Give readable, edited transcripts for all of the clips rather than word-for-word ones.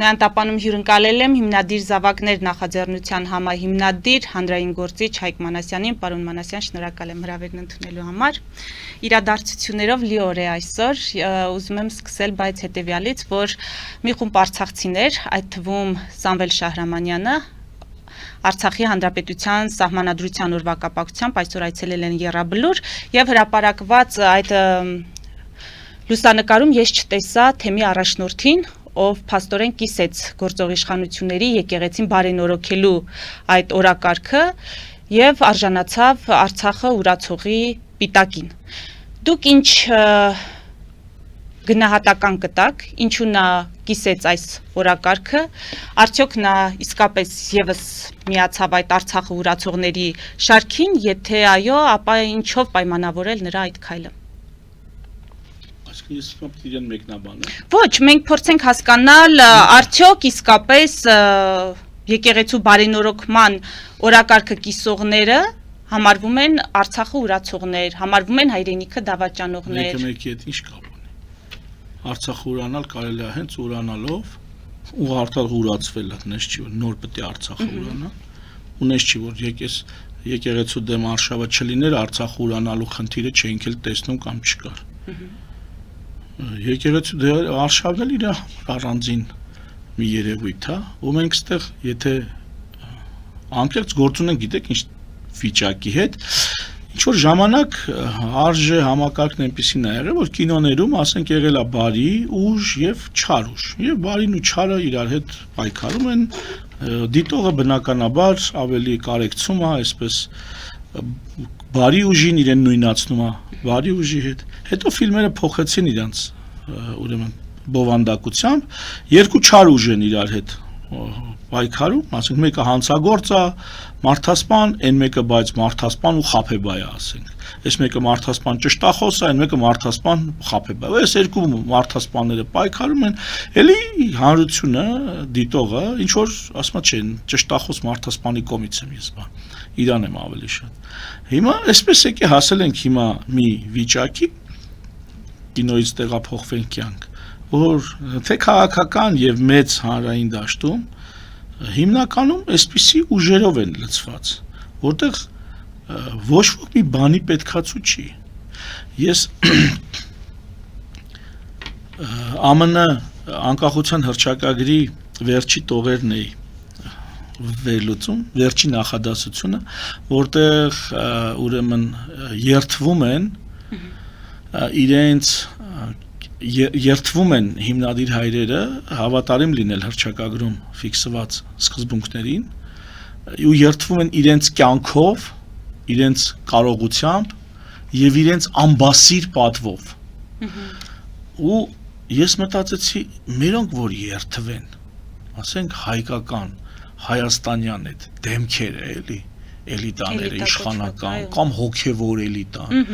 Նրան տապանում հյուրընկալել եմ հիմնադիր զավակներ նախաձեռնության համահիմնադիր հանրային գործիչ Հայկ Մանասյանին, պարոն Մանասյան, շնորհակալ եմ հրավերն ընդունելու համար։ Իրադարձություններով լի օր է այսօր, ուզում եմ սկսել բայց հետևյալից, որ մի խումբ արցախցիներ, այդ թվում Սամվել Շահրամանյանը, Արցախի Հանրապետության Սահմանադրության օրվա կապակցությամբ այսօր այցելել են Եռաբլուր եւ հրապարակված այդ լուսանկարում ես չտեսա թեմի առաջնորդին, ով փաստորեն կիսեց գործող իշխանությունների եկեղեցին բարենորոգելու այդ օրակարգը եւ արժանացավ Արցախը ուրացողի պիտակին։ Դուք ինչ գնահատական կտաք, ինչու նա կիսեց այս օրակարգը, արդյոք նա իսկապես եւս միացավ այդ Արցախը ուրացողների շարքին, եթե այո, ապա ինչով պայմանավորել նրա այդ քայլը։ Ես պետք է իրեն մեկնաբանել։ Ոչ, մենք փորձենք հասկանալ, արդյոք իսկապես եկեղեցու բարենորոգման օրակարգը կիսողները համարվում են Արցախը ուրացողներ, համարվում են հայրենիքը դավաճանողներ։ Մեկի հետ ինչ կապ ունի։ Արցախը ուրանալ կարելի է հենց ուրանալով ու արդար ուրացվել է, նես չի որ նոր պետք է Արցախը ուրանա։ Ունես չի որ եկեղեցու դեմ արշավը չլիներ, Արցախը ուրանալու խնդիրը չէինք էլ տեսնում կամ չկար։ Եկեղեցու արշավն էլ իր առանձին մի երևույթ է, ու մենք ստեղ եթե անկեղծ գործ ունենք, գիտեք ինչ վիճակի հետ, ինչ որ ժամանակ արժե համակարգն այնպեսին է եղել, որ կինոներում ասենք եղել է բարի ուժ եւ չար ուժ, եւ բարին ու չարը իրար հետ պայքարում են, դիտողը բնականաբար ավելի կարեկցում է, այսպես բարի ուժին իրեն նույնացնում է բարի ուժի հետ, հետո ֆիլմերը փոխեցին իրանց ուրեմն բովանդակությամբ, երկու չար ուժ են իրար հետ պայքարում, ասենք մեկը հանցագործ է, մարդասպան, այն մեկը բայց մարդասպան ու խաբեբայ է, ասենք։ Այս մեկը մարդասպան ճշտախոս է, այն մեկը մարդասպան խաբեբայ։ Այս երկու մարդասպանները պայքարում են, էլի հանրությունը, դիտողը, ինչ որ ասում է, ճշտախոս մարդասպանի կողմից եմ ես բան։ Իրան եմ ավելի շատ։ Հիմա այսպես եկե հասել ենք հիմա մի վիճակի, կինոից տեղափոխվենք կյանք, որ թե քաղաքական եւ մեծ հանրային դաշտում հիմնականում այսպիսի ուժերով են լցված, որտեղ ոչ ոք մի բանի պետքացու չի։ Ես ԱՄՆ անկախության հռչակագրի վերջի տողերն էի վերլուծում, վերջի նախադասությունը, որտեղ ուրեմն երթվում են իրենց երթվում են հիմնադիր հայրերը հավատարիմ լինել հռչակագրում ֆիքսված սկզբունքներին ու երթվում են իրենց կյանքով, իրենց կարողությամբ եւ իրենց ամբասիր պատվով։ Ու ես մտածեցի, մերոնք որ երթվեն, ասենք հայկական, հայաստանյան այդ դեմքերը էլի էլիտաները իշխանական կամ հոգևոր էլիտան,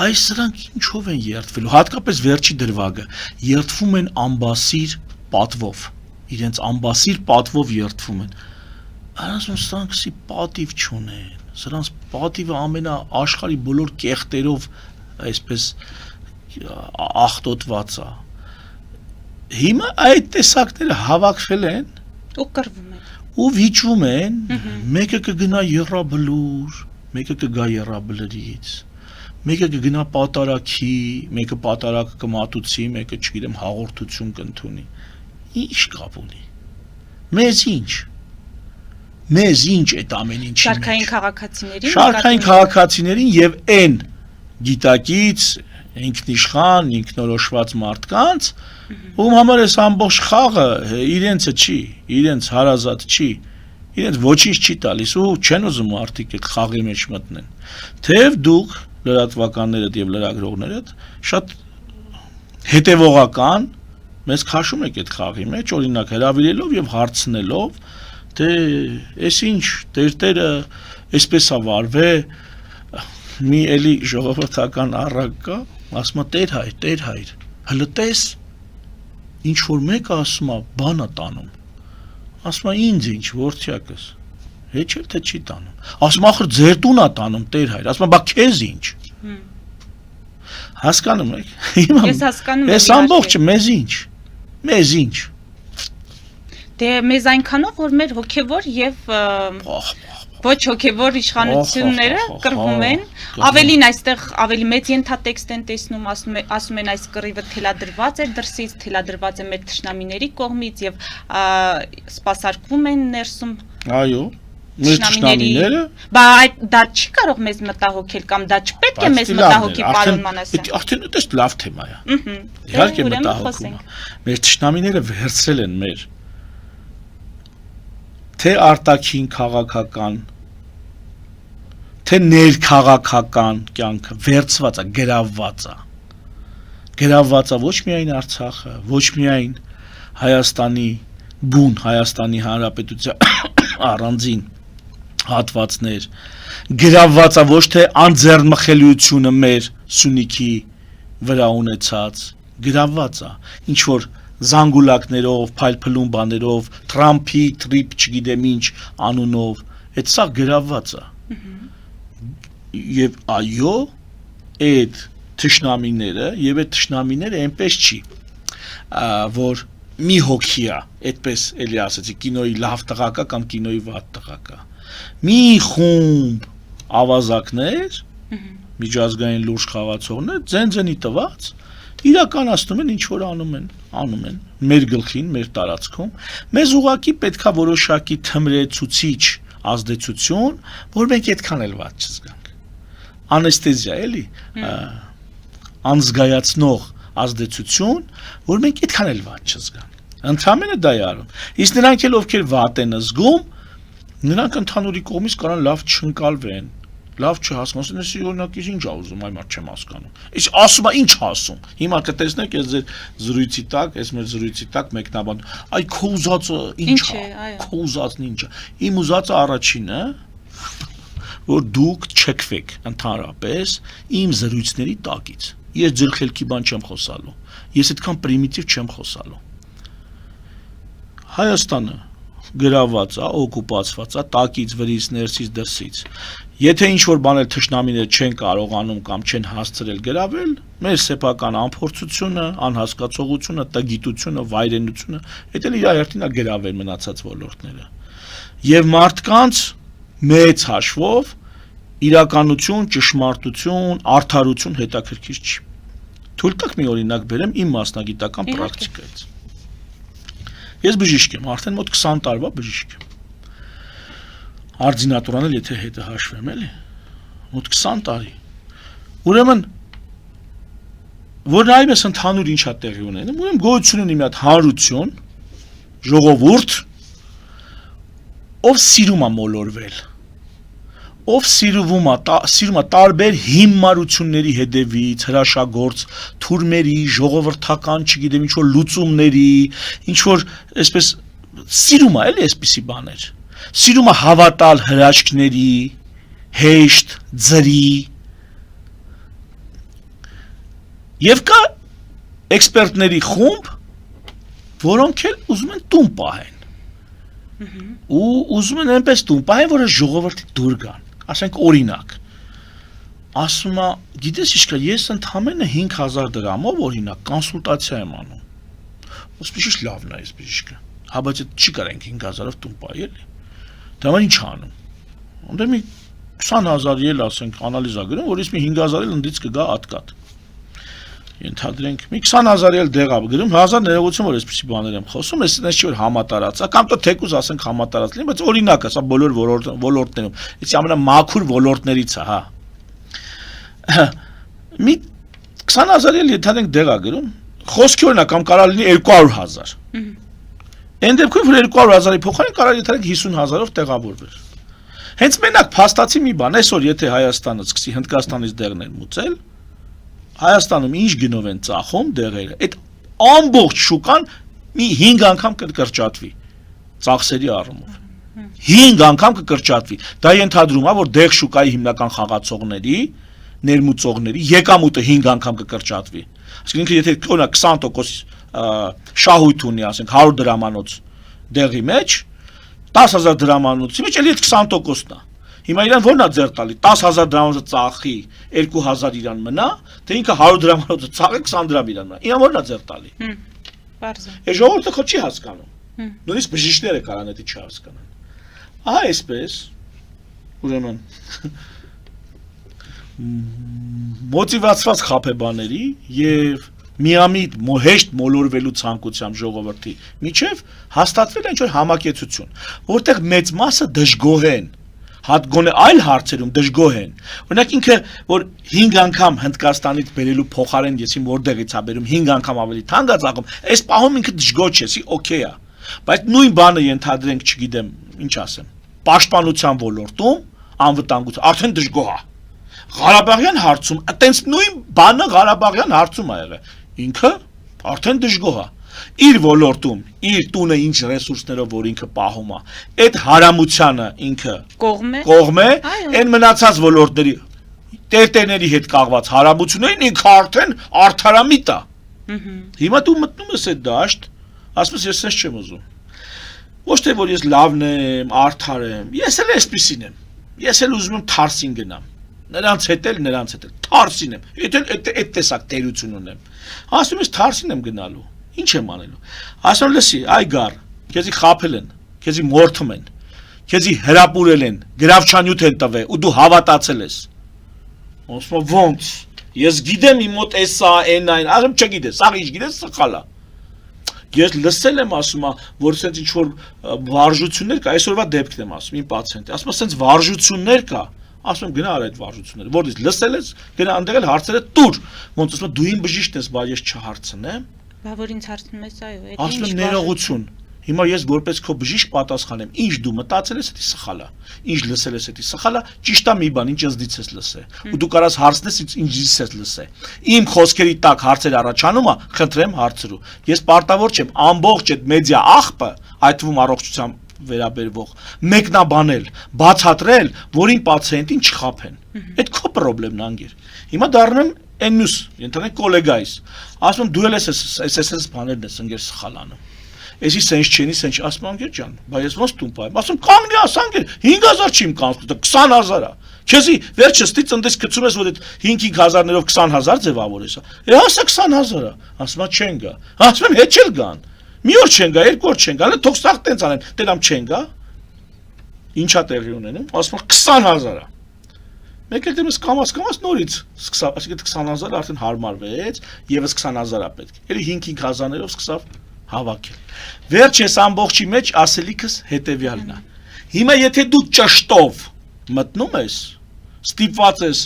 այս սրանք ինչով են երթվելու, հատկապես վերջի դրվագը, երթվում են ամբասիր պատվով, իրենց ամբասիր պատվով երթվում են, սրանք սի պատիվ չունեն, սրանց պատիվը ամենաաշխարհի բոլոր կեղտերով այսպես աղտոտված է, հիմա այդ տեսակները հավաքվել են ու կռվում են ու վիճում են, մեկը կգնա Եռաբլուր, մեկը կգա Եռաբլրից, մեկը կգնա պատարակի, մեկը պատարակը կմատուցի, մեկը չգիտեմ հաղորդություն կընդունի։ Ինչ կապ ունի։ Մեզ ինչ այդ ամեն ինչի մեջ։ Շարքային քաղաքացիներին եւ այն գիտակից ինքնիշխան, ինքնորոշված մարդկանց, ում համար էս ամբողջ խաղը իրենցը չի, իրենց հարազատ չի, իրենց ոչինչ չի տալիս ու չեն ուզում մարդիկ այդ խաղի մեջ մտնեն։ Թեև դուք լրատվականներդ եւ լրագրողներդ շատ հետևողական մեզ քաշում եք այդ խաղի մեջ, օրինակ հրավիրելով եւ հարցնելով, թե էս ինչ տերտերը այսպես է վարվել, մի էլի ժողովրդական առակ կա, ասում է տեր հայր, հələ տես ինչ որ մեկը ասում է բան է տանում, ասում է ինձ ինչ որդյակս, հեչ էլ թե չի տանում, ասում ախր ձեր տուն է տանում տեր հայր, ասում է բա քեզ ինչ, հասկանում եք, ես հասկանում եմ, ես ամբողջը մեզ ինչ, Դե մեզ այնքանով որ մեր հոգևոր եւ ոչ հոգևոր իշխանությունները կռվում են, ավելին այստեղ ավելի մեծ ենթատեքստ են տեսնում, ասում են այս կռիվը թելադրված է դրսից, թելադրված է մեր թշնամիների կողմից եւ սպասարկվում են ներսում։ Այո, մեր թշնամիները, բա դա չի կարող մեզ մտահոգել կամ դա չպետք է մեզ մտահոգի, պարոն Մանասյան։ Արդեն դա լավ թեմա է։ Իհարկե մտահոգում է։ Մեր թշնամիները վերցրել են մեր թե արտաքին քաղաքական, թե ներքաղաքական կյանքը վերցված է, գրավված է ոչ միայն Արցախը, ոչ միայն Հայաստանի բուն, Հայաստանի Հանրապետության առանձին հատվածներ, գրավված է ոչ թե անձեռնմխելիությունը մեր Սյունիքի վրա ունեցած, գրավված է, ինչ որ զանգուլակներով, փայլփլուն բաներով, Թրամփի տրիպ չգիտեմ ինչ անունով, այդ սա գրավված է։ Եվ այո, այդ թշնամիները, եւ այդ թշնամիները այնպես չի, որ մի հոգի է, այդպես էլի ասեցի, կինոյի լավ տղակա կամ կինոյի վատ տղակա։ Մի խումբ ավազակներ, միջազգային լուրջ խաղացողներ, ձենձենի տված իրականացնում են ինչ որ անում են մեր գլխին, մեր տարածքում, մեզ ուղղակի պետքա որոշակի թմրեցուցիչ ազդեցություն, որ մենք այդքան էլ ված չզգանք։ Անեստեզիա էլի, անզգայացնող ազդեցություն, որ մենք այդքան էլ ված չզգանք։ Ընդհանրապես դա է արում։ Իսկ նրանք էլ ովքեր վատ են զգում, նրանք ընդհանուրի կողմից կարան լավ չընկալվեն, լավ չհասկանան, ես օրինակ ինչ ա ուզում, այ մարդ չեմ հասկանում։ Իսկ ասում է ինչ ասում։ Հիմա կտեսնեք ես ձեր զրույցի տակ, ես մեր զրույցի տակ մեկնաբան, այ քո ուզածը ինչ է, քո ուզածն ինչ է։ Իմ ուզածը առաջինը, որ դուք չքվեք ընդհանրապես իմ զրույցների տակից։ Ես ձեր խելքի բան չեմ խոսալու։ Ես այդքան պրիմիտիվ չեմ խոսալու։ Հայաստանը գրաված է, օկուպացված է, տակից, վրից, ներսից, դրսից։ Եթե ինչ-որ բաներ թշնամիները չեն կարողանում կամ չեն հասցրել գրավել, մեր սեփական անփորձությունը, անհասկացողությունը, տգիտությունը, վայրենությունը, դա էլ իր հերթին է գրավել մնացած ոլորտները։ Եվ մարդկանց մեծ հաշվով իրականություն, ճշմարտություն, արդարություն հետաքրքիր չի։ Թույլ տաք մի օրինակ բերեմ իմ մասնագիտական պրակտիկայից։ Ես բժիշկ եմ, արդեն մոտ 20 տարվա բժիշկ եմ։ Արձինատորան էլ եթե հետը հաշվեմ էլի, մոտ 20 տարի։ Ուրեմն, որ նայում ես ընդհանուր ինչա տեղի ունենում, ուրեմն գոյություն ունի մի հատ հանրություն, ժողովուրդ, ով սիրում է մոլորվել, ով սիրում է տարբեր հիմարությունների հետևից, հրաշագործ թուրմերի, ժողովրդական, չգիտեմ ինչ որ լուծումների, ինչ որ այսպես սիրում է էլի այսպիսի բաներ։ Սիրում է հավատալ հրաշքների, հեշտ, ձրի։ Եվ կա էքսպերտների խումբ, որոնք էլ ուզում են տուն պահեն։ Ու ուզում են այնպես տուն պահեն, որ ժողովրդի դուր գան։ Ասենք օրինակ, ասում է, գիտես ինչ կա, ես ընդամենը 5000 դրամով օրինակ կոնսուլտացիա եմ անում։ Ոսպիշ լավն է այս բժիշկը։ Հա բայց չի կարենք 5000-ով տուն պահի էլի։ Դա ման ինչ անում։ Ոնց մի 20000 ել ասենք անալիզա գրում, որ ես մի 5000 ել ընդից կգա ատկատ։ Ենթադրենք մի 20000 ել դեղավ գրում, 1000 ներողություն որ այսպեսի բաներ եմ խոսում, ես այնպես չի որ համատարած, կամ то թեկուզ ասենք համատարած լինի, բայց օրինակ է, սա բոլոր ոլորտներում, այս ամենամաքուր ոլորտներից է, հա։ Մի 20000 ել ենթադրենք դեղա գրում, խոսքի օրինակ կամ կարա լինի 200000։ Այն դեպքում որ 200000-ի փոխարեն կարա ենթադրենք 50000-ով տեղավորվեր։ Հենց մենակ փաստացի մի բան, այսօր եթե Հայաստանը սկսի Հնդկաստանից դեղներ մուծել, Հայաստանում ինչ գնով են ծախում դեղերը, այդ ամբողջ շուկան մի 5 անգամ կկրճատվի ծախսերի առումով։ 5 անգամ կկրճատվի։ Դա ենթադրում է, որ դեղ շուկայի հիմնական խաղացողների, ներմուծողների եկամուտը 5 անգամ կկրճատվի։ Այսինքն ինքը եթե օրինակ 20% շահույթ ունի, ասենք 100 դրամանոց դեղի մեջ, 10000 դրամանոցի մեջ էլի այդ 20%-ն է։ Հիմա իրան ո՞րն է ձեռ տալի 10000 դրամը ծախի 2000 իրան մնա, թե ինքը 100 դրամանոցը ծախի 20 դրամ իրան մնա։ Իրան ո՞րն է ձեռ տալի։ Բարձր։ Է ժողովուրդը քո չի հասկանում։ Նույնիսկ բժիշկները կարան դա չհասկանան։ Ահա այսպես ուրեմն մոտիվացված խաբեբաների եւ միամիտ հեշտ մոլորվելու ցանկությամբ ժողովրդի միջև հաստատվել է ինչ-որ համակեցություն, որտեղ մեծ մասը դժգոհ են, հատ գոնե այլ հարցերում դժգոհ են։ Օրինակ ինքը, որ 5 անգամ Հնդկաստանից բերելու փոխարեն ես իմ որտեղից ա բերում 5 անգամ ավելի թանկ ա ծախում, այս պահում ինքը դժգոհ չէ, օքեյ է։ Բայց նույն բանը ենթադրենք, չգիտեմ, ինչ ասեմ, պաշտպանության ոլորտում անվտանգություն արդեն դժգոհ է։ Ղարաբաղյան հարցում, այտենց նույն բանը Ղարաբաղյան հարցում ա եղել։ Ինքը արդեն դժգոհ է։ Իր ոլորտում, իր տունը ինչ ռեսուրսներով որ ինքը պահում է, այդ հարամությանը ինքը կողմ է, այն մնացած ոլորտների տերտերների հետ կաղված հարամություններին ինքը արդեն արդարամիտ է։ Հիմա դու մտնում ես այդ դաշտ, ասում ես ես ես չեմ ուզում։ Ոչ թե որ ես լավն եմ, արդար եմ, ես էլ էսպիսին եմ։ Ես էլ ուզում եմ Թարսին գնամ։ Նրանց հետ էլ Թարսին եմ։ Այդ տեսակ տերություն ունեմ։ Ասում ես Թարսին եմ գնալու։ Ինչ եմ անելու։ Ասում լսի, այ գար, քեզի խաբել են, քեզի մորթում են, քեզի հրապուրել են, գրավչանյութ են տվել ու դու հավատացել ես։ Ասում ոնց։ Ես գիտեմ իմ մոտ էսա, այն, ասում չգիտես, աղ ինչ գիտես, սխալ է։ Ես լսել եմ ասում, որ սենց ինչ որ վարժություններ կա, այսօրվա դեպքն եմ ասում, իմ պացիենտի, ասում սենց վարժություններ կա, ասում գնա արա այդ վարժությունները, որից լսել ես, գնա անդեղ էլ հարցերը տուր, ոնց ասում դու իմ բժիշկն ես, բայց ես չհարցնեմ։ Բա որ ինձ հարցնում ես, այո, այդ ասում եմ ներողություն։ Հիմա ես որպես քո բժիշկ պատասխանեմ, ինչ դու մտածել ես, դա սխալ է, ինչ լսել ես, դա սխալ է, ճիշտ է մի բան, ինչ ըստ ես լսել։ Ու դու կարաս հարցնես, ինչ ես լսել։ Իմ խոսքերի տակ հարցեր առաջանում է, խնդրեմ հարցրու։ Ես պարտավոր չեմ ամբողջ այդ մեդիա աղբը, այդ թվում առողջության վերաբերվող մեկնաբանել, բացատրել, որին պացիենտին չխաբեն։ Այդ քո խնդրեմն անգիր։ Հիմա դառնում եմ այն մյուս, ընդհանրեն գոլեգայից։ Ասում դու էլ ես բաներն ես ընկեր սխալ անում։ Էսի սենց չենի, սենց ասում անգեր ջան, բայց ես ոնց տուն պայեմ, ասում կանգնի ասանգեր, 5000 չիմ կանցնում, 20000 է, քեզի վերջը ստից ընդես գցում ես, որ այդ 5-5000-ներով 20000 ձևավորես, ասա 20000 է, ասում չեն գա, ասում եմ հետ չել գան, մի օր չեն գա, երկու օր չեն գա, թող սաղ տենց անեն, տենամ չեն գա, ինչա տեղի ունենում, ասում 20000 է, մեկ էլ դեմս կամաց նորից, ասիկետ 20000 արդեն հարմարվեց, եվս 20000 է պետք, էլի 5-5000-ներով սկսավ հավաքել։ Վերջ ես ամբողջի մեջ ասելիքս հետևյալն է։ Հիմա եթե դու ճշտով մտնում ես, ստիպված ես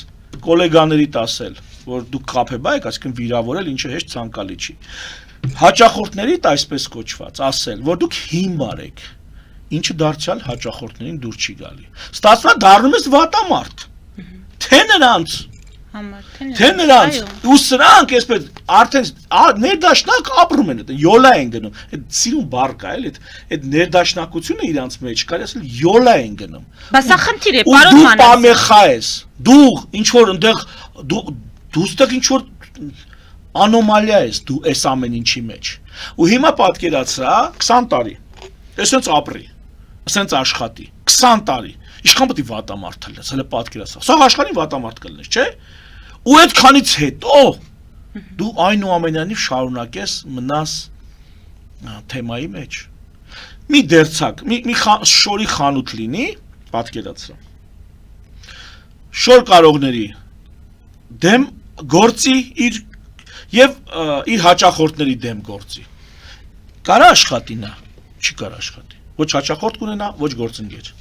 գոլեգաներիդ ասել, որ դու խաբեբա եք, այսինքն վիրավորել, ինչը հեշտ ցանկալի չի։ Հաճախորդներիդ այսպես կոչված ասել, որ դուք հիմար եք, ինչը դարձյալ հաճախորդներին դուր չի գալի։ Ստացվում է դառնում ես վատամարդ։ Թե նրանց Թե նրանց ու սրանք այսպես արդեն ներդաշնակ ապրում են, յոլա են գնում, այդ սիրուն բառ կա էլ, այդ ներդաշնակությունը իրանց մեջ կարելի ասել յոլա են գնում։ Բա սա խնդիր է, պարոն Մանասյան։ Դու պամեխա ես, դու ինչ որ այնտեղ դուստակ ինչ որ անոմալիա ես դու այս ամեն ինչի մեջ։ Ու հիմա պատկերացրա 20 տարի, այսպես ապրի, այսպես աշխատի, 20 տարի, ինչքան պետք է վատամարդ լինես, հələ պատկերացրա։ Սա աշխարհի վատամարդ կլինես, չէ՞։ Ու այդքանից հետո դու այնուամենայնիվ շարունակես մնաս թեմայի մեջ։ Մի դերցակ, մի շորի խանութ լինի, պատկերացրա։ Շոր կարողների դեմ գործի իր եւ իր հաճախորդների դեմ գործի։ Կարա աշխատի նա, չի կարա աշխատի։ Ոչ հաճախորդ կունենա, ոչ գործընկեր։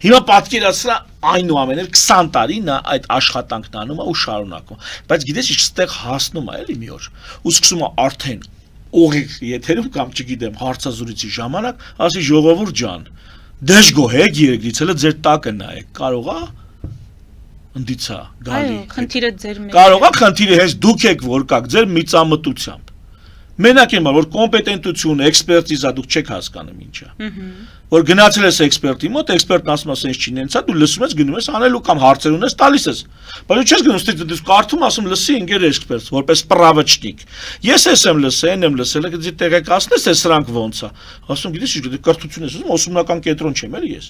Հիմա պատկերացրա այնուամենայնիվ 20 տարի նա այդ աշխատանքն անում է ու շարունակում։ Բայց գիտես ինչ ստեղ հասնում է էլի մի օր։ Ու սկսում է արդեն օղիկ եթերում կամ չգիտեմ հարցազրույցի ժամանակ ասի ժողովուրդ ջան, դժգոհ եք երկրից, հələ ձեր տակը նայեք, կարող է ընդիցա գալի։ Այո, խնդիրը ձեր մեջ։ Կարող է խնդիրը հենց դուք եք որ կաք ձեր միծամտությամբ։ Մենակ եմ որ կոմպետենտություն, էքսպերտիզա դուք չեք հասկանում ինչա։ Որ գնացել ես էքսպերտի մոտ, էքսպերտն ասում է սենց չի նենցա, դու լսում ես, գնում ես անելու կամ հարցեր ունես, տալիս ես։ Բայց դու չես գնում, ստից կարդում ասում լսի ինգեր էքսպերտ, որպես պրավաչնիկ։ Ես եմ լսել, դի տեղեկացնես, է սրանք ոնց է։ Ասում գիտես ինչ, դու կրթություն ես ուզում, ուսումնական կենտրոն չեմ էլի ես։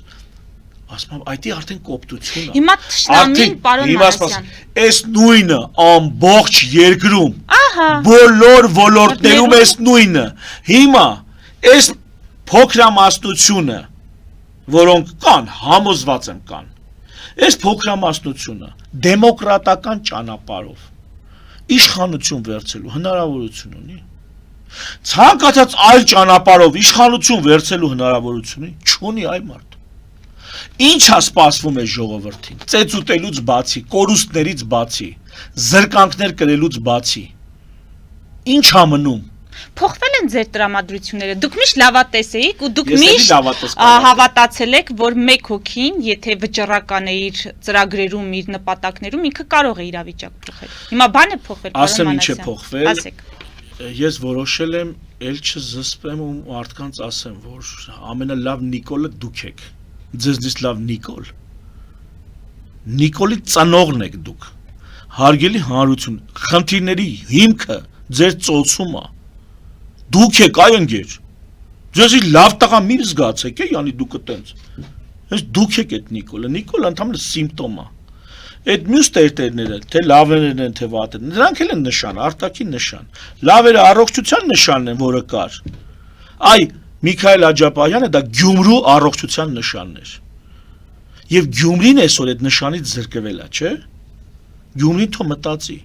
Ասում այդի արդեն կոպտություն է։ Հիմա թշնամին պարոն Մանասյան։ Այս նույնը ամբողջ երկրում Ահա։ բոլոր ոլորտներում էս նույնը։ Հիմա այս փոքրամասնությունը, որոնք կան, համոզված եմ կան, այս փոքրամասնությունը դեմոկրատական ճանապարհով իշխանություն վերցելու հնարավորություն ունի։ Ցանկացած այլ ճանապարհով իշխանություն վերցելու հնարավորություն չունի այ մարդ։ Ինչա սպասվում է ժողովրդին, ծեծուտելուց բացի, կորուստներից բացի, զրկանքներ կրելուց բացի։ Ինչա մնում։ Փոխվել են ձեր տրամադրությունները։ Դուք միշտ լավատես էիք ու դուք Ես էլի միշտ լավատես կանեմ։ հավատացել եք, որ մեկ հոգին, եթե վճռական է իր ծրագրերում, իր նպատակներում, ինքը կարող է իրավիճակ փոխել։ Հիմա բան է փոխվել, Ասեմ ինչ է Մանասյան։ փոխվել։ Ասեք։ Ես որոշել եմ ել չզսպեմ ու մարդկանց ասեմ, որ ամենալավ Նիկոլը դուք եք։ Ձեզնից լավ Նիկոլ։ Նիկոլի ծնողն եք դուք։ Հարգելի հանրություն, խնդիրների հիմքը ձեր ծոցում է։ Դուք եք այ ընկեր։ Ձեզի լավ տղա մի զգացեք, յանի դուք տենց։ Այս դուք եք այդ Նիկոլը։ Նիկոլը ընդհանրապես սիմպտոմ է։ Այդ մյուս տերտերները, թե լավերն են, թե վատերն, նրանք էլ են նշան, արտաքին նշան։ Լավերը առողջության նշանն են, որը կար։ Այ Միքայել Աջապահյանը դա Գյումրու առողջության նշանն էր։ Եվ Գյումրին այսօր այդ նշանից զրկվել է, չէ՞։ Գյումրին թո մտածի։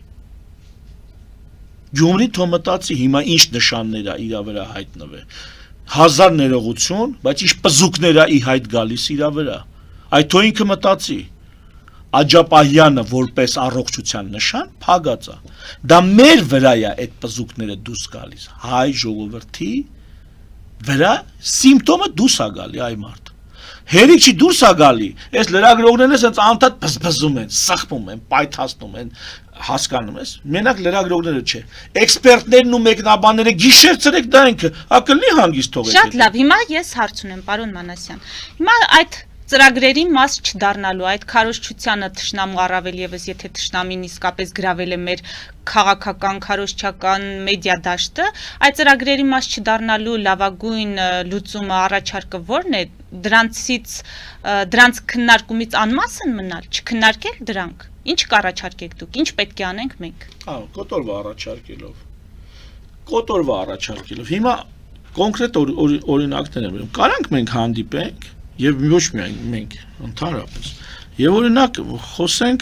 Գյումրին թո մտածի հիմա ինչ նշաններ է իր վրա հայտնվել։ 1000 ներողություն, բայց ինչ պզուկներ է ի հայտ գալիս իր վրա։ Այդ թո ինքը մտածի։ Աջապահյանը որպես առողջության նշան փագած է։ Դա մեր վրա է այդ պզուկները դուրս գալիս։ Հայ ժողովրդի վրա սիմպտոմը դուրս է գալի այ մարդ։ Հերիք չի դուրս է գալի։ Այս լրագրողներն ասած անդադ բզբզում են, սխվում են, պայթացնում են, հասկանում ես։ Մենակ լրագրողները չէ։ Էքսպերտներն ու մեկնաբանները գիշեր ցերեկ դա ինքը, ակլի հանգիստ թողեք։ Շատ լավ, հիմա ես հարց ունեմ, պարոն Մանասյան։ Հիմա այդ ծրագրերի մաս չդառնալու, այդ քարոզչությանը թշնամու առավել եւս, եթե թշնամին իսկապես գրավել է մեր քաղաքական, քարոզչական մեդիա դաշտը, այդ ծրագրերի մաս չդառնալու լավագույն լուծումը առաջարկը ո՞րն է։ Դրանց քննարկումից անմասն մնալ, չքննարկել դրանք։ Ինչ կառաջարկեք դուք, ինչ պետք է անենք մենք։ Կոտորվա առաջարկելով։ Հիմա կոնկրետ օրինակներ եմ բերում։ Կարանք մենք հանդիպենք եւ ոչ միայն մենք ընդհանրապես։ Եվ օրինակ խոսենք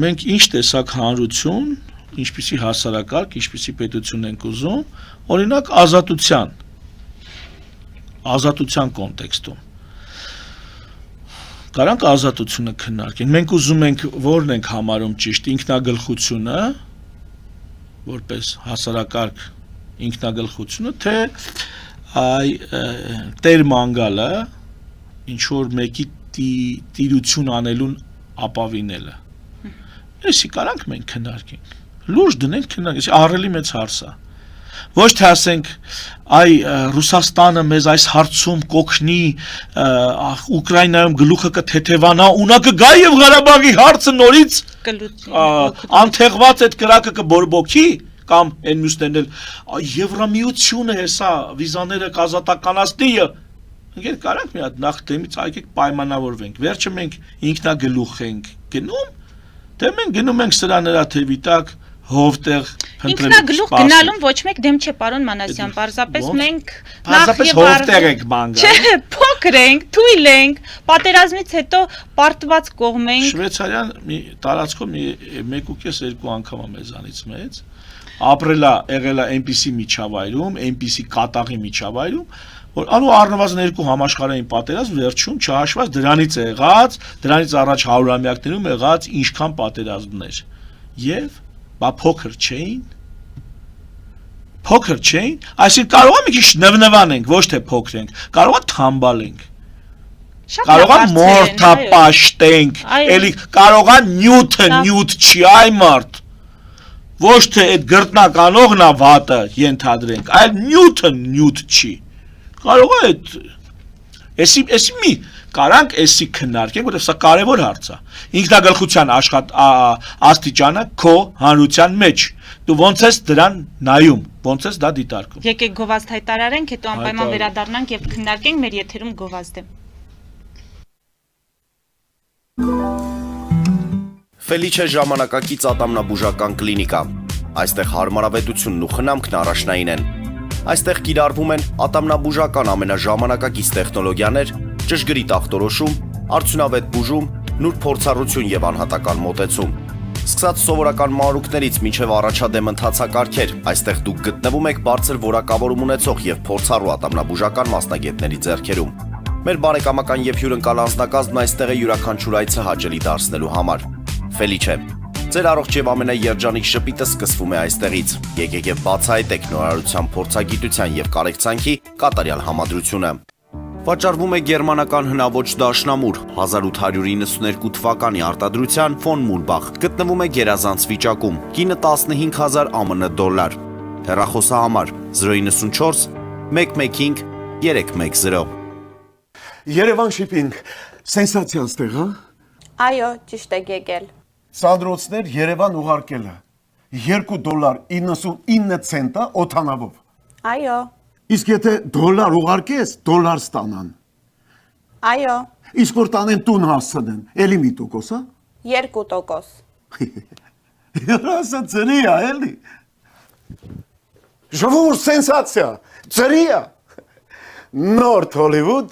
մենք ինչ տեսակ հանրություն, ինչպիսի հասարակարգ, ինչպիսի պետություն ենք ուզում, օրինակ ազատության կոնտեքստում։ Կարանք ազատությունը քննարկենք։ Մենք ուզում ենք որն ենք համարում ճիշտ ինքնագլխությունը, որպես հասարակարգ ինքնագլխությունը, թե այ տեր մանգալը ինչ որ մեկի տիրություն անելուն ապավինելը։ Էսի կարանք մենք քննարկենք։ Լուրջ դնել քննարկենք, ահռելի մեծ հարց է։ Ոչ թե ասենք այ Ռուսաստանը մեզ այս հարցում կօգնի, Ուկրաինայում գլուխը կթեթևանա, ունա կգա եւ Ղարաբաղի հարցը նորից անթեղված այդ կրակը կբորբոքի կամ այն մյուսներն էլ Եվրամիությունը հեսա վիզաները կազատականացնի։ Ընկեր կարանք մի հատ նախ դեմից այգեք պայմանավորվենք։ Վերջը մենք ինքնագլուխ ենք գնում, թե մենք գնում ենք սրա նրա թևի տակ հովտեղ փնտրել։ Ինքնագլուխ գնալուն ոչ մեկ դեմ չէ, պարոն Մանասյան, պարզապես մենք պարզապես հովտեղ ենք բան գալ։ Չէ, փոքր ենք, թույլ ենք, պատերազմից հետո պարտված կողմ ենք։ Շվեյցարիան մի տարածքում 1.5-2 անգամ է մեզանից մեծ, ապրելա, եղելա այնպիսի միջավայրում, այնպիսի կատաղի միջավայրում, որ անու առնվազն 2 համաշխարհային պատերազմ վերջում չհաշված դրանից եղած, դրանից առաջ 100-ամյակներում եղած ինչքան պատերազմներ։ Եվ բա փոքր չէին, այսինքն կարող է մի քիչ նվնվանենք, ոչ թե փոքրենք, կարող է թամբալենք, կարող է մորթապաշտենք, էլի կարող է նյութ չի այ մարդ, ոչ թե այդ գրտնականողն է վատը ենթադրենք, այլ նյութ չի, կարող է այդ, էսի մի կարանք էսի քննարկենք, որտեղ սա կարևոր հարց է։ Ինքնագլխության աստիճանը քո հանրության մեջ։ Դու ոնց ես դրան նայում, ոնց ես դա դիտարկում։ Եկեք գովազդ հայտարարենք, հետո անպայման վերադառնանք եւ քննարկենք մեր եթերում գովազդը։ Ֆելիչե ժամանակակից ատամնաբուժական կլինիկա։ Այստեղ հարմարավետությունն ու խնամքն առաջնային են։ Այստեղ կիրառվում են ատամնաբուժական ամենաժամանակակից տեխնոլոգիաներ, ճշգրիտ ախտորոշում, արդյունավետ բուժում, նուրբ փորձառություն եւ անհատական մոտեցում։ Սկսած սովորական մանրուքներից մինչև առաջադեմ ընթացակարգեր, այստեղ դուք գտնվում եք բարձր որակավորում ունեցող եւ փորձառու ատամնաբուժական մասնագետների ձեռքերում։ Մեր բարեկամական եւ հյուրընկալ անձնակազմն այստեղ է յուրաքանչյուր այցը հաճելի դարձնելու համար։ Ֆելիչե, ձեր առողջ եւ ամենաերջանիկ շպիտը սկսվում է այստեղից։ Եկեք եւ բացահայտեք նորարարության փորձագիտության եւ կարեկցանքի կատարյալ համադրությունը։ Վաճառվում է գերմանական հնաոճ դաշնամուր 1892 թվականի արտադրության ֆոն Մուրբախ, գտնվում է գերազանց վիճակում, կինը 15000 ԱՄՆ դոլար։ Հեռախոսահամար 094 115 310։ Երևան շիփինգ, սենսացիա ստեղ, հա։ Այո, ճիշտ եք եկել։ Սանդրոցներ Երևան ուղարկելը $2.99 օթանավով։ Այո, Իսկ եթե դոլար ուղարկես, դոլար ստանան։ այո, Իսկ որ տանեն տուն հասցնեն, էլի մի տոկոս, հա։ 2%։ Հրասը ծրի է, էլի։ Ժողովուրդ սենսացիա, ծրի է։ Նորթ Հոլիվուդ,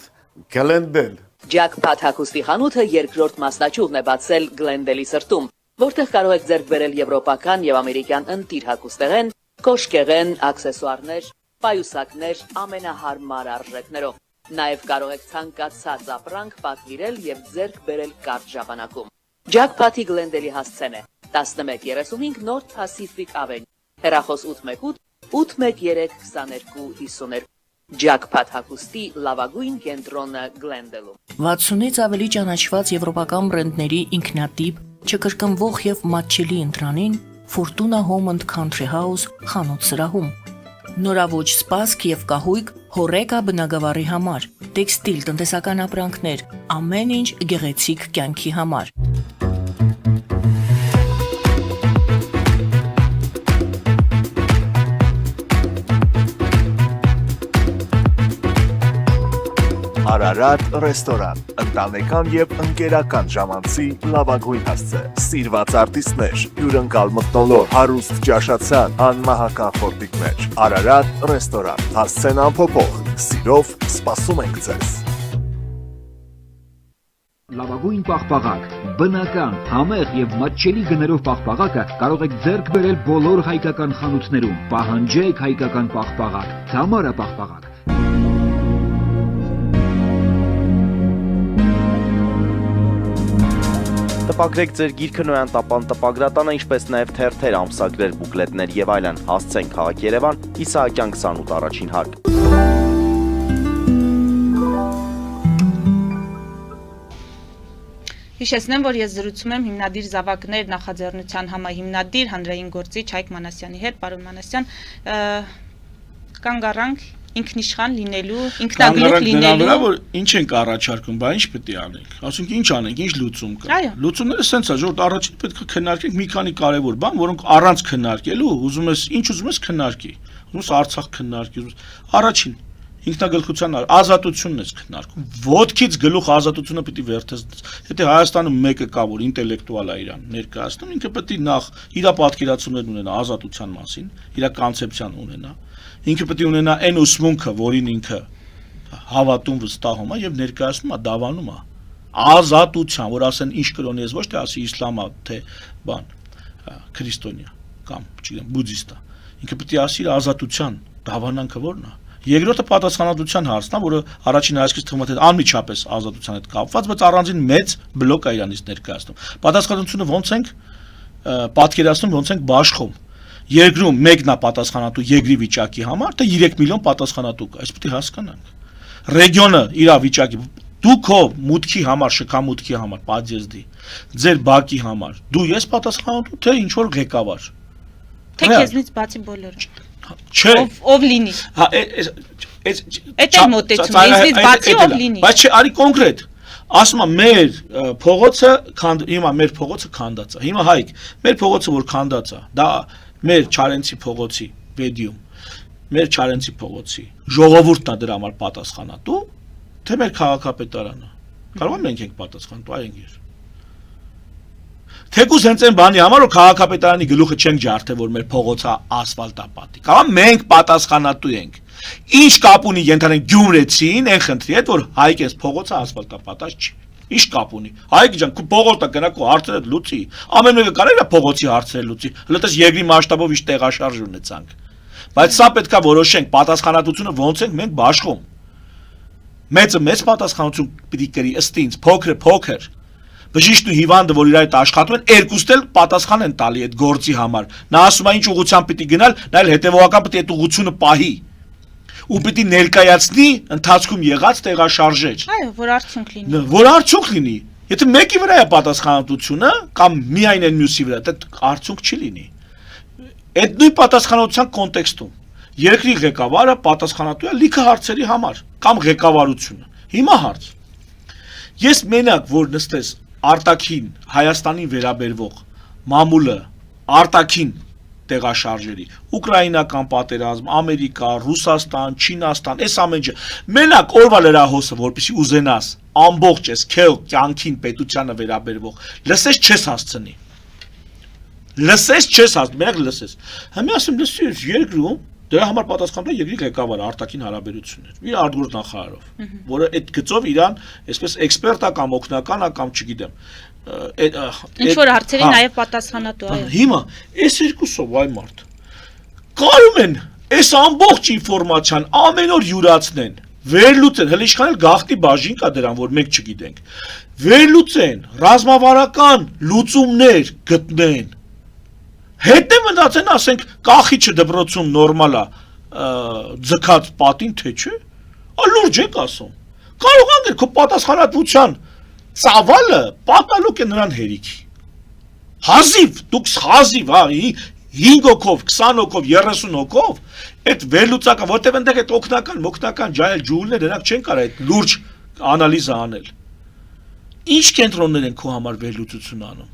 Գլենդել։ Ջաքփաթ հագուստի խանութը երկրորդ մասնաճյուղն է բացել Գլենդելի սրտում, որտեղ կարող եք ձեռք բերել եվրոպական եւ ամերիկյան ընտիր հագուստեղեն, կոշկեղեն, աքսեսուարներ, պայուսակներ ամենահարմար արժեքներով։ Նաև կարող եք ցանկացած ապրանք պատվիրել եւ ձեռք բերել կարճ ժամանակում։ Ջաքփաթի Գլենդելի հասցեն է 1135 North Pacific Avenue, հեռախոս 818 813 2252։ Ջաքփաթ հագուստի լավագույն կենտրոնը Գլենդելում։ 60-ից ավելի ճանաչված եվրոպական բրենդների ինքնատիպ, չկրկնվող եւ մատչելի ընտրանին Fortuna Home and Country House խանութ սրահում։ Նորավոճ սպասք եւ կահույք հորեկա բնագավառի համար, տեքստիլ տնտեսական ապրանքներ, ամեն ինչ գեղեցիկ կյանքի համար։ Արարատ ռեստորան, ընտանեկան եւ ընկերական ժամանցի լավագույն հասցե, սիրված արտիստներ, հյուրընկալ մթնոլորտ, հարուստ ճաշացան, անմահական խորտիկներ։ Արարատ ռեստորան, հասցեն անփոփոխ, սիրով սպասում ենք ձեզ։ Լավագույն պաղպաղակ, բնական, համեղ եւ մատչելի գներով պաղպաղակը կարող եք ձեռք բերել բոլոր հայկական խանութներում։ Պահանջեք հայկական պաղպաղակ, Թամարա պաղպաղակ։ Տպագրեք ձեր գիրքը Նոյան տապան տպագրատանը, ինչպես նաև թերթեր, ամսագրեր, բուկլետներ եւ այլն։ Հասցեն քաղաք Երևան, Իսահակյան 28 առաջին հարկ։ Հիշեցնեմ, որ ես զրուցում եմ հիմնադիր Զավակներ նախաձեռնության համահիմնադիր հանրային գործիչ Հայկ Մանասյանի հետ, պարոն Մանասյան, կանգ առանք ինքնիշխան լինելու, ինքնագլուխ լինելու։ Որ ինչ ենք առաջարկում, բա ինչ պետք է անենք։ Ասենք ինչ անենք, ինչ լուծում կա։ Լուծումները սենց է, որ առաջին պետք է քննարկենք մի քանի կարևոր բան, որոնք առանց քննարկելու ուզում ես քննարկի։ Ուզում ես Արցախ քննարկի, առաջին ինքնագլխության ազատությունն ես քննարկում։ Ոտքից գլուխ ազատությունը պիտի վերթես։ Եթե Հայաստանում մեկը կա, որ ինտելեկտուալ է իրան ներկայացնում, ինքը պետք է նախ իր պատկերացումներն ունենա ազատության մասին, իր կոնցեպցիան ունենա։ Ինքը պետք է ունենա այն ուսմունքը, որին ինքը հավատում վստահում է եւ ներկայացնում է, դավանում է ազատության, որ ասեն ինչ կրոնի ես, ոչ թե ասի իսլամա, թե բան, քրիստոնյա կամ, չգիտեմ, բուդդիստա։ Ինքը պետք է ասի իր ազատության դավանանքը որն է։ Երկրորդը պատասխանատվության հարցն է, որը առաջին հայացքից թվում է թե անմիջապես ազատության հետ կապված, բայց առանձին մեծ բլոկ է իրանից ներկայացնում։ Պատասխանատվությունը ոնց ենք պատկերացնում, ոնց ենք բաշխում։ Երկրում մեկն է պատասխանատու երկրի վիճակի համար, թե 3 միլիոն պատասխանատու կա, այս պետք է հասկանանք։ Ռեգիոնը իր վիճակի, դու քո մուտքի համար, շքամուտքի համար, պատժեզդի, ձեր բակի համար, դու ես պատասխանատու, թե ինչ որ ղեկավար։ Թե քեզնից բացի բոլորը։ Չէ։ Ով լինի։ Հա, այդ է մոտեցումը, ինձնից բացի ով լինի։ Բայց չէ, արի կոնկրետ։ Ասում եմ մեր փողոցը, հիմա մեր փողոցը քանդած է։ Հիմա Հայկ, մեր փողոցը որ քանդած է, դա մեր Չարենցի փողոցի վեդիում, մեր Չարենցի փողոցի ժողովուրդն է դրա համար պատասխանատու, թե մեր քաղաքապետարանը։ Կարող ենք մենք պատասխանատու, այ ընկեր։ Թեկուզ հենց այն բանի համար որ քաղաքապետարանի գլուխը չենք ջարդել, որ մեր փողոցը ասֆալտապատի։ Կամ մենք պատասխանատու ենք։ Ինչ կապ ունի ենթանենք Գյումրեցին այն խնդրի հետ, որ Հայկես փողոցը ասֆալտապատած չի։ Ինչ կապ ունի։ Հայկ ջան, քո փողոցը գնա քո հարցերը լուծի։ Ամեն մեկը կարելի է փողոցի հարցերը լուծի։ Հələ դες երկրի մասշտաբով ինչ տեղաշարժ ունեցանք։ Բայց սա պետքա որոշենք պատասխանատվությունը ոնց ենք մենք բաշխում։ Մեծը մեծ պատասխանատվություն պիտի կրի ըստ ինձ, փոքրը փոքր։ Բժիշկն ու հիվանդը, որ իրար հետ աշխատում են, երկուստ էլ պատասխան են տալի այդ գործի համար։ Նա ասում է ինչ ուղղությամբ պիտի գնալ, նա էլ հետևողական պիտի այդ ուղղությունը պահի։ Ու պիտի ներկայացնի ընթացքում եղած տեղաշարժեր։ Այո, որ արդյունք լինի։ Որ արդյունք լինի։ Եթե մեկի վրա է պատասխանատվությունը կամ միայն այն մյուսի վրա, դա արդյունք չի լինի։ Այդ նույն պատասխանատվության կոնտեքստում երկրի ղեկավարը պատասխանատու է լիքը հարցերի համար կամ ղեկավարությունը։ Հիմա հարց։ Ես մենակ որ նստես արտաքին Հայաստանի վերաբերվող մամուլը արտաքին տեղաշարժերի, ուկրաինական պատերազմ, Ամերիկա, Ռուսաստան, Չինաստան, այս ամեն ինչը, մենակ օրվա լրահոսը, որպեսզի ուզենաս, ամբողջ ես քեզ կյանքին պետությանը վերաբերվող, լսես չես հասցնի։ Լսես չես հասցնի, մենակ լսես։ Հիմա ասում լսես երկրում դրա համար պատասխանատու է երկրի ղեկավարը արտաքին հարաբերություններ, իր արտգործ նախարարով, որը այդ գծով իրան, այսպես էքսպերտա կամ օգնական կամ չգիտեմ, ինչ որ հարցերի նաև պատասխանատու այո։ Հիմա այս երկուսով այ մարդ կարում են այս ամբողջ ինֆորմացիան ամեն օր յուրացնեն, վերլուծեն, հələ ինչքան էլ գաղտնի բաժին կա դրան, որ մենք չգիտենք, վերլուծեն, ռազմավարական լուծումներ գտնեն, հետո մտածեն, ասենք, կախիչը դպրոցում նորմալ է ձգած պատին, թե չէ, լուրջ եք ասում, կարող անգր քո պատասխանատվության ծավալը պատալուկ է նրան հերիքի։ Հազիվ, դուք հազիվ, 5 հոգով, 20 հոգով, 30 հոգով, այդ վերլուծական, որտեղ այնտեղ այդ օգնական ջայել ջուլներ, նրանք չեն կարող այդ լուրջ անալիզը անել։ Ինչ կենտրոններ են քո համար վերլուծություն անում։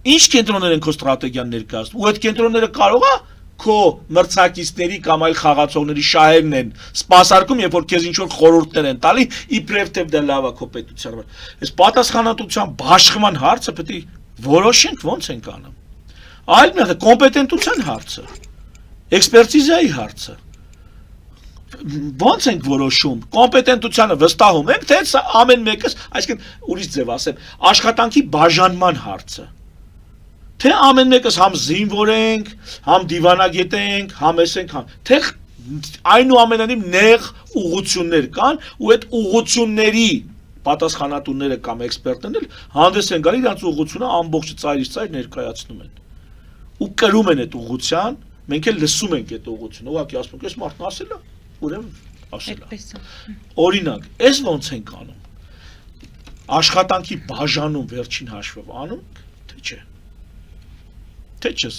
Ինչ կենտրոններ են քո ստրատեգիան ներկայացնում։ Ու այդ կենտրոնները կարող է քո մրցակիցների կամ այլ խաղացողների շահերն են սպասարկում, երբ որ քեզ ինչ որ խորհուրդներ են տալի, իբրև թե դա լավ է քո պետության համար։ Այս պատասխանատվության բաշխման հարցը պետք է որոշենք ոնց ենք անում։ Այլ մեկը կոմպետենտության հարցը, էքսպերտիզայի հարցը։ Ոնց ենք որոշում, կոմպետենտությանը վստահում ենք, թե ամեն մեկս, այսինքն ուրիշ ձև ասեմ, աշխատանքի բաժանման հարցը։ Թե ամեն մեկս համ զինվոր ենք, համ դիվանագետ ենք, համ ենք, թե այնուամենայնիվ նեղ ուղղություններ կան, ու այդ ուղղությունների պատասխանատուները կամ էքսպերտներն էլ հանդես են գալի, իրենց ուղղությունը ամբողջ ծայրից ծայր ներկայացնում են։ Ու կրում են այդ ուղղության, մենք էլ լսում ենք այդ ուղղությունը, ուղղակի ասում ենք, այս մարդն ասել է, ուրեմն ասել է։ Օրինակ, այս ոնց ենք անում։ Աշխատանքի բաժանում վերջին հաշվով անում, թե չէ։ Թե չես։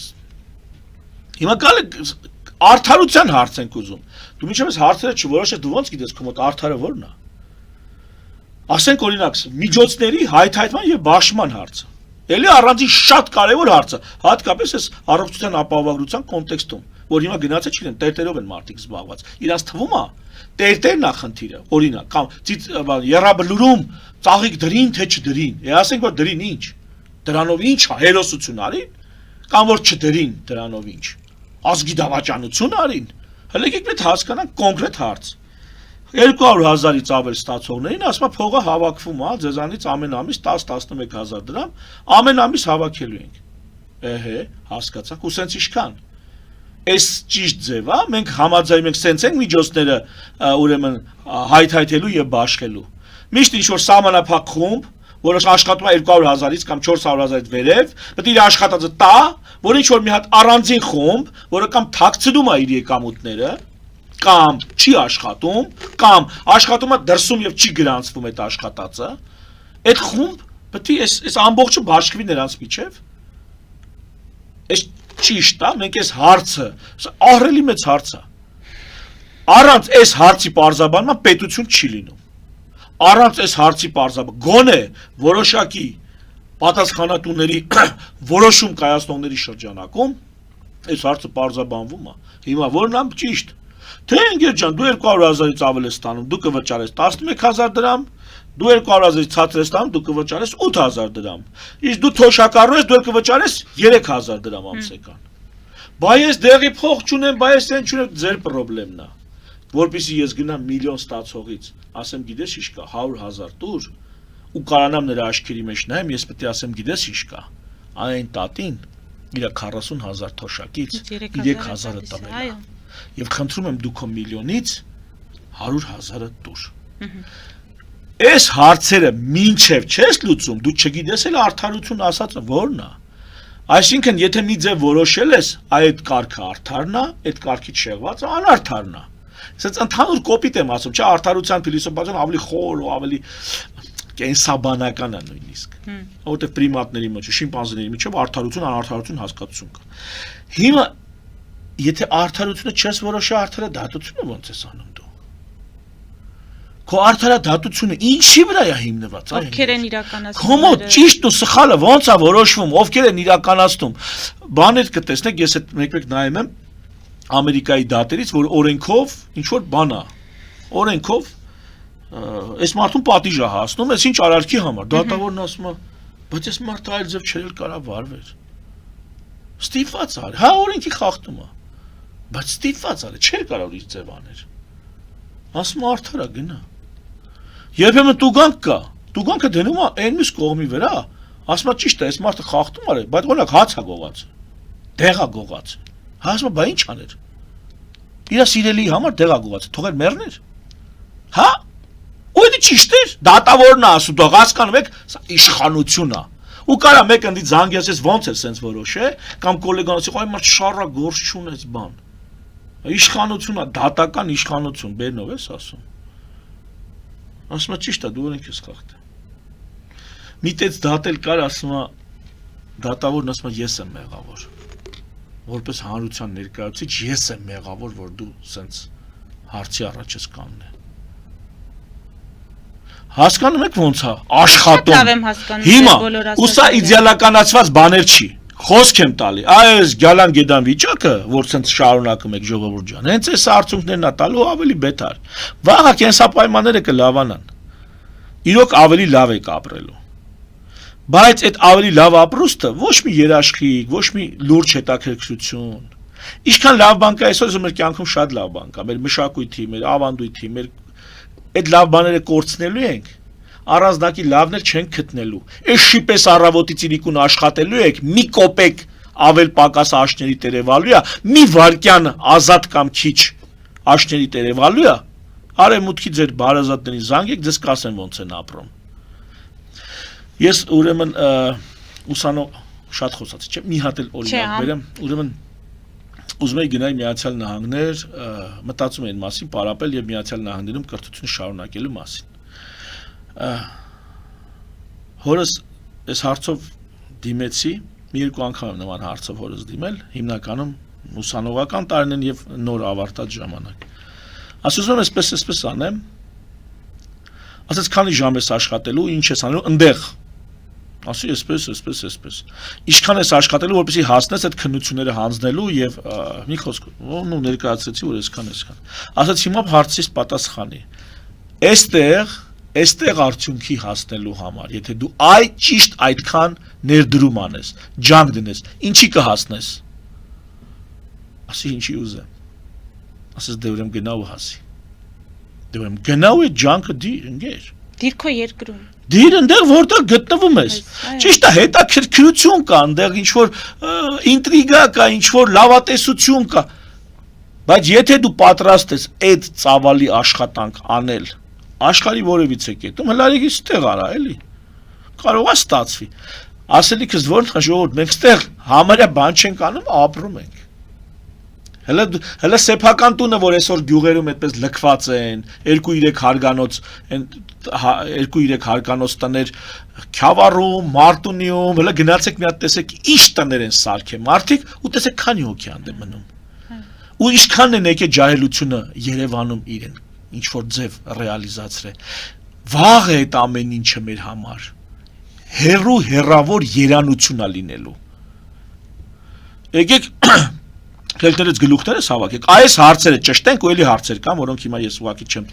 Հիմա գալը արդարության հարց ենք ուզում։ Դու մինչև այս հարցերը չորոշես, դու ոնց գիտես քո մոտ արդարը որն է։ Ասենք օրինակ, միջոցների հայթայթման եւ բաշխման հարցը։ Էլի առանձին շատ կարևոր հարց է, հատկապես այս առողջության ապահովագրության կոնտեքստում, որ հիմա գնացել չգիտեմ, տերտերով են մարդիկ զբաղված։ Իրանց թվում է, տերտերն է խնդիրը, օրինակ, կամ եռաբլուրում ծաղիկ դրին, թե չդրին։ Ասենք որ դրին ինչ։ Դրանով ինչ է, հերոսություն արին, կամ որ չդրին դրանով ինչ։ Ազգի դավաճանություն արին։ Հələ եկեք մենք հասկանանք կոնկրետ հարց։ 200,000-ից ավել ստացողներին ասում է փողը հավաքվում է, ձեզանից ամեն ամիս 10-11,000 դրամ, ամեն ամիս հավաքելու ենք։ Էհե, հասկացաք, ու սենց ինչքան։ Այս ճիշտ ձև է, մենք համաձայնում ենք սենց ենք միջոցները ուրեմն հայթայթելու եւ բաշխելու։ Միշտ ինչ որ սահմանափակ խումբ, որը աշխատում է 200,000-ից կամ 400,000-ից վերև, պետք է իր աշխատածը տա, որ ինչ որ մի հատ առանձին խումբ, որը կամ թաքցնում է իր եկամուտները, կամ չի աշխատում, կամ աշխատում է դրսում եւ չի գրանցվում այդ աշխատածը, այդ խումբ պետք է այս ամբողջը բաշխվի նրանց միջև։ Այս ճիշտ է, մենք այս հարցը, ահռելի մեծ հարց է։ Առանց այս հարցի պարզաբանման պետություն չի լինում։ Առանց այս հարցի պարզաբան, գոնե որոշակի պատասխանատուների որոշում կայացնողների շրջանակում այս հարցը պարզաբանվում է։ Հիմա որն է ճիշտ։ Թե ընկեր ջան, դու 200,000-ից ավել ես ստանում, դու կվճարես 11,000 դրամ, դու 200,000-ից ցածր ես ստանում, դու կվճարես 8,000 դրամ։ Իսկ դու թոշակառու ես, դու կվճարես 3,000 դրամ ամսական։ Բայց ես դեղի փող չունեմ, բայց այն չունեմ, ձեր խնդիրն է։ որպեսզի ես գնամ միլիոն ստացողից, ասեմ գիտես ինչ կա, 100,000 տուր, ու կարանամ նրա աչքերի մեջ նայեմ, ես պետք է ասեմ գիտես ինչ կա, այն տատին իր 40,000 թոշակից 3,000-ը տվել է, եւ խնդրում եմ դու քո միլիոնից 100,000-ը տուր։ Այս հարցերը մինչև չես լուծում, դու չգիտես էլ արդարություն ասածը որն է։ Այսինքն, եթե մի ձև որոշել ես, այդ կարգը արդարն է, այդ կարգից շեղվածը անարդարն է։ Սենց ընդհանուր կոպիտ եմ ասում, չէ, արդարության փիլիսոփայություն ավելի խոր ու ավելի կենսաբանական է նույնիսկ։ Որտեղ պրիմատների մեջ, շիմպանզիների միջև արդարություն, անարդարություն հասկացություն կա։ Հիմա եթե արդարությունը չես որոշի, արդարը դատությունը ո՞նց ես անում դու։ Քո արդարադատությունը ինչի վրա է հիմնված, այ։ Ովքեր են իրականացնում։ Քոմո ճիշտ ու սխալը ո՞նց է որոշվում, ովքեր են իրականացնում։ Բաներ կտեսնեք, ես այդ մեկ-մեկ նայում եմ Ամերիկայի դատերից, որ օրենքով ինչ որ բան է։ Օրենքով այս մարդուն պատիժ է հասնում, այս ինչ արարքի համար։ Դատավորն ասում է, բայց այս մարդը այլ ձև չել կարա վարվեր։ Ստիպված է, հա օրենքի խախտում է։ Բայց ստիպված է, չէր կարող իր ձև աներ։ Ասում է արդար է գնա։ Երբեմն տուգանք կա, տուգանքը դնում է այն մյուս կողմի վրա, ասում է ճիշտ է, այս մարդը խախտում է, բայց օրինակ հաց է գողած, դեղ է գողած, ասում է, բա ինչ աներ, իր սիրելի համար դեղ է գողած, թողեր մեռներ, հա, ու դա ճիշտ էր, դատավորն է ասում, դող հասկանում եք, սա իշխանություն է, ու կարա մեկ ընդի զանգի ասես ոնց է սենց որոշե, կամ կոլեգան ասի, այ մարդ շառա գործ չունեց բան, իշխանություն է, դատական իշխանություն, բերնով ես ասում, ասում է ճիշտ է, դու օրենք ես խախտել, միտեց դատել կար, ասում է, դատավորն ասում է, ես եմ մեղավոր, որպես հանրության ներկայացուցիչ, ես եմ մեղավոր, որ դու սենց հարցի առաջ ես կանգնել։ Հասկանում եք ոնց է աշխատում։ Հիմա ու սա իդեալականացված բաներ չի։ Խոսք եմ տալի։ Այս գալան գեդան վիճակը, որ ցենց շարունակում եք ժողովուրդ ջան, հենց այս արդյունքներն է տալու ավելի բետար։ Վաղը կենսապայմանները կլավանան։ Իրոք ավելի լավ եք ապրելու։ Բայց այդ ավելի լավ ապրուստը ոչ մի երաշխիք, ոչ մի լուրջ հետաքրքրություն։ Ինչքան լավ բան կա այսօր մեր կյանքում շատ լավ բան կա, մեր մշակույթի, մեր ավանդույթի, մեր այդ լավ բաները կորցնելու ենք, առանձնակի լավներ չենք գտնելու։ Այս շիպես առավոտից իրիկուն աշխատելու եք, մի կոպեկ ավել պակաս աշների տերևալու է, մի վարկյան ազատ կամ քիչ աշների տերևալու է, արևմուտքի ձեր բարազատներին զանգեք, ձեզ կասեն ոնց են ապրում։ Ես ուրեմն ուսանող շատ խոսացի, չէ՞, մի հատ էլ օրինակ բերեմ, ուրեմն ուզում էի գնալ Միացյալ Նահանգներ, մտածում էին մասին պարապել եւ Միացյալ Նահանգներում կրթություն շարունակելու մասին։ Հորս այս հարցով դիմեցի, մի երկու անգամ եմ նման հարցով հորս դիմել, հիմնականում ուսանողական տարիներին եւ նոր ավարտած ժամանակ։ Ասում եմ, այսպես անեմ։ Ասած քանի ժամ ես աշխատելու, ինչ ես անելու, ընդեղ։ Ասի այսպես։ Ինչքան ես աշխատելու, որպեսզի հասնես այդ քննությունները հանձնելու եւ մի խոսք, ու ներկայացրեցի, որ այսքան։ Ասած հիմա հարցից պատասխանի։ Այստեղ արդյունքի հասնելու համար, եթե դու ճիշտ այդքան ներդրում անես, ջանք դնես, ինչի կհասնես։ Ասի ինչի ուզեմ։ Ասես դե ուրեմն գնա ու հասի։ Դե ուրեմն գնա ու այդ ջանքը դիր, ընկեր։ Դիր քո երկրում։ Դիր ընդեղ որտեղ գտնվում ես։ Ճիշտ է, հետաքրքրություն կա, ընդեղ ինչ որ ինտրիգա կա, ինչ որ լավատեսություն կա։ Բայց եթե դու պատրաստ ես այդ ծավալի աշխատանք անել, աշխարհի որևիցե կետում, հլարիգից ստեղ արա, էլի։ Կարող է ստացվի։ Ասելիքս որն է ժողովուրդ, մենք ստեղ համարյա բան չենք անում, ապրում ենք։ Հələ սեփական տունը, որ այսօր գյուղերում այդպես լքված են, 2-3 հարգանոց, 2-3 հարգանոց տներ Քյավառում, Մարտունիում, հələ գնացեք մի հատ տեսեք ինչ տներ են սարքել մարդիկ ու տեսեք քանի հոգի ան դե մնում։ Ու ինչքան են եկել ջահելությունը Երևանում իրեն ինչ որ ձև ռեալիզացրել։ Վաղ է այդ ամեն ինչը մեր համար։ Հերավոր երանություն է լինելու։ Եկեք Քելքներից գլուխներս հավաքեք, այս հարցերը ճշտենք ու էլի հարցեր կան, որոնք հիմա ես ուղղակի չեմ։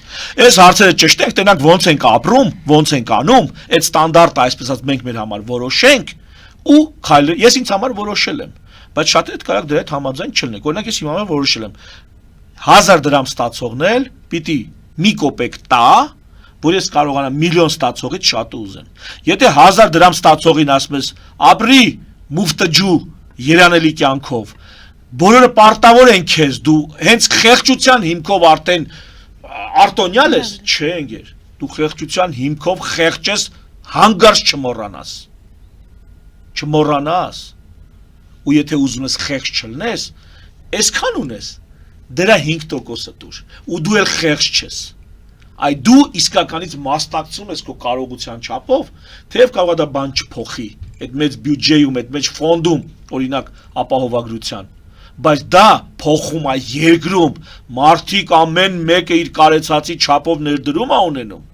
Այս հարցերը ճշտենք, տենանք ոնց ենք ապրում, ոնց ենք անում, այդ ստանդարտը այսպես ասած մենք մեր համար որոշենք ու ես ինձ համար որոշել եմ, բայց շատերը կարա դրա հետ համաձայն չլինեք։ Օրինակ ես հիմա որոշել եմ 1000 դրամ ստացողն էլ պիտի մի կոպեկ տա, որ ես կարողանամ միլիոն ստացողից շատ ուզեմ։ Եթե 1000 դրամ ստացողին ասում ես ապրի մուֆտջու երանելի կյանքով, բոլորը պարտավոր են քեզ, դու հենց խեղճության հիմքով արդեն արտոնյալ ես, չէ ընկեր, դու խեղճության հիմքով խեղճ ես, հանգարց չմոռանաս, ու եթե ուզում ես խեղճ չլնես, այսքան ունես, դրա 5%-ը դուր, ու դու էլ խեղճ չես, այ դու իսկականից մասնակցում ես քո կարողության չափով, թեև կարող է դա բան չփոխի, այդ մեծ բյուջեում, այդ մեծ ֆոնդում, օրինակ ապահովագրության, բայց դա փոխում է երկրում, մարդիկ ամեն մեկը իր կարեցածի չափով ներդրում է ունենում,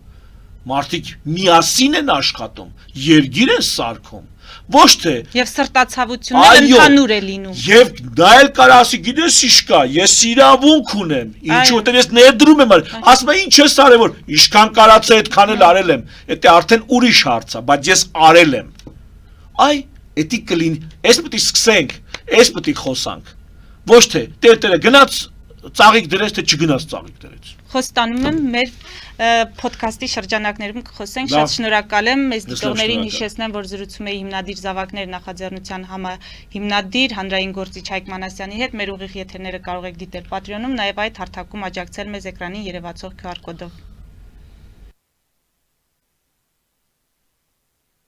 մարդիկ միասին են աշխատում, երգիր են սարքում, ոչ թե Եվ սրտացավությունը ընդհանուր է լինում։ Եվ դա էլ կարող ասի, գիտես ինչ կա, ես իրավունք ունեմ, ինչու որտեղ ես ներդրում եմ, ասում եմ ինչ ես արել, որ ինչքան կարած է այդքան էլ արել եմ, դա արդեն ուրիշ հարց է, բայց ես արել եմ։ Այ, դա կլինի, այս պետք է սկսենք, այս պետք է խոսանք։ Ոչ թե տերը գնաց ծաղիկ դրեց, թե չգնաց ծաղիկ դրեց։ Խոստանում եմ մեր ոդքասթի շրջանակներում կխոսենք, շատ շնորհակալ եմ, մեզ դիտողներին հիշեցնեմ, որ զրուցում էի հիմնադիր Զավակներ նախաձեռնության հիմնադիր հանրային գործիչ Հայկ Մանասյանի հետ, մեր ուղիղ եթերները կարող եք դիտել Patreon-ում, նաև այդ հարթակում աջակցել մեզ էկրանին երևացող QR կոդով։